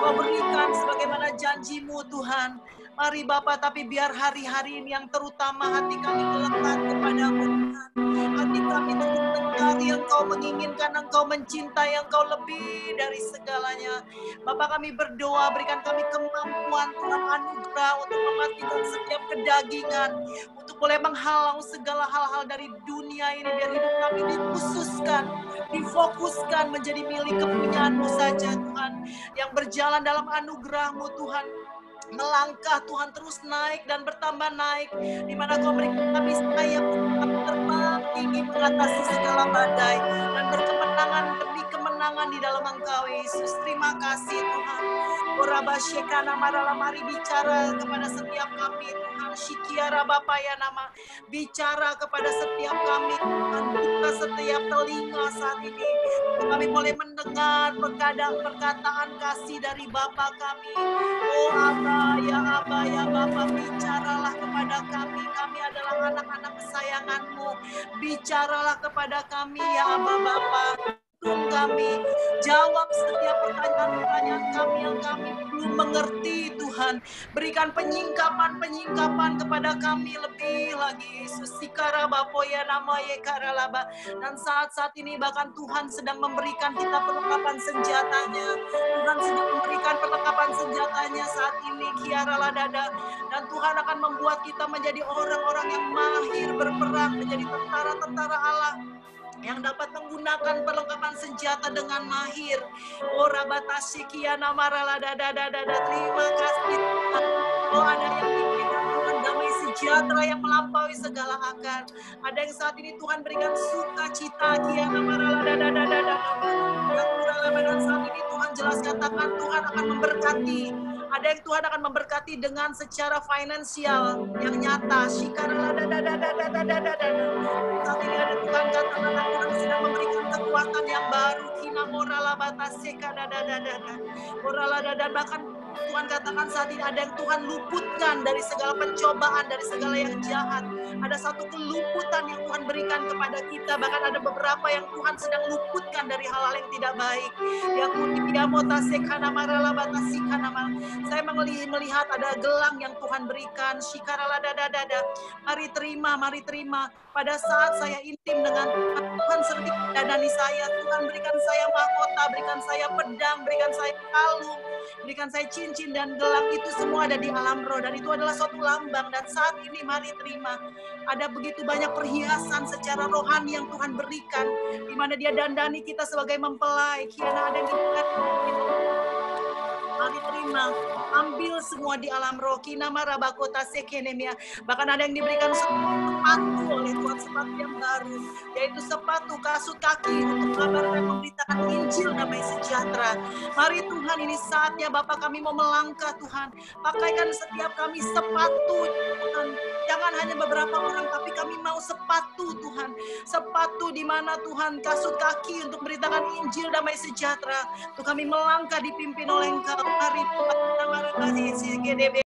Kau berikan sebagaimana janji-Mu Tuhan. Mari Bapa, tapi biar hari-hari ini yang terutama hati kami melekat kepada-Mu Tuhan. Hati kami terus mencari Engkau, menginginkan Engkau, mencintai Engkau lebih dari segalanya. Bapa, kami berdoa, berikan kami kemampuan Tuhan, anugerah untuk mematikan setiap kedagingan, untuk boleh menghalau segala hal-hal dari dunia ini, biar hidup kami dikhususkan, difokuskan menjadi milik kepunyaan-Mu saja Tuhan, yang berjalan dalam anugerah-Mu Tuhan. Melangkah Tuhan, terus naik dan bertambah naik, di mana Kau berikan kami sayap untuk kami terbang tinggi mengatasi segala badai dan berkemenangan demi kemenangan di dalam Engkau Yesus. Terima kasih Tuhan. Orabasyekana marala, mari bicara kepada setiap kami Tuhan. Shikiara Bapa ya nama, bicara kepada setiap kami Tuhan. Buka setiap telinga saat ini, kami boleh mendengar perkataan kasih dari Bapa kami. Oh Abba ya Bapa, bicaralah kepada kami. Kami adalah anak-anak kesayangan-Mu. Bicaralah kepada kami ya Abba Bapa. Kami jawab setiap pertanyaan-pertanyaan kami yang kami belum mengerti Tuhan. Berikan penyingkapan kepada kami lebih lagi Yesus. Sikara Bapoya nama Yekara Laba. Dan saat-saat ini bahkan Tuhan sedang memberikan kita perlengkapan senjatanya. Tuhan sedang memberikan perlengkapan senjatanya saat ini Kiara Ladada. Dan Tuhan akan membuat kita menjadi orang-orang yang mahir berperang, menjadi tentara-tentara Allah yang dapat menggunakan perlengkapan senjata dengan mahir. Oh Rabatasi Kiana Marala Dada. Terima kasih Tuhan. Oh ada yang diberikan Tuhan damai sejahtera yang melampaui segala akal. Ada yang saat ini Tuhan berikan sukacita Kiana Marala Dada. Yang dan saat ini Tuhan jelas katakan Tuhan akan memberkati. Ada yang Tuhan akan memberkati dengan secara finansial yang nyata. Shikara Dada. Saat ini ada Tuhan katakan Tuhan sedang memberikan kekuatan yang baru. Kina morala bataseka dada. Bahkan Tuhan katakan saat ini ada yang Tuhan luputkan dari segala pencobaan, dari segala yang jahat. Ada satu kelumputan yang Tuhan berikan kepada kita. Bahkan ada beberapa yang Tuhan sedang luputkan dari hal-hal yang tidak baik. Saya melihat ada gelang yang Tuhan berikan. Mari terima. Pada saat saya intim dengan Tuhan sering mendadani saya. Tuhan berikan saya mahkota, berikan saya pedang, berikan saya kalung, berikan saya cincin dan gelang. Itu semua ada di alam roh dan itu adalah suatu lambang. Dan saat ini mari terima. Ada begitu banyak perhiasan secara rohani yang Tuhan berikan, di mana Dia dandani kita sebagai mempelai. Kiana ada yang diberikan. Mari terima, ambil semua di alam roh. Kinama rabakota sekenemia. Bahkan ada yang diberikan sepatu oleh Tuhan, sepatu yang baru, yaitu sepatu kasut kaki untuk mengabarkan, memberitakan Injil damai sejahtera. Mari Tuhan, ini saatnya Bapa kami mau melangkah Tuhan. Pakaikan setiap kami sepatu Tuhan. Jangan hanya beberapa orang, tapi kami mau sepatu Tuhan. Sepatu di mana Tuhan, kasut kaki untuk memberitakan Injil damai sejahtera. Untuk kami melangkah dipimpin oleh Engkau. Mari Tuhan, nama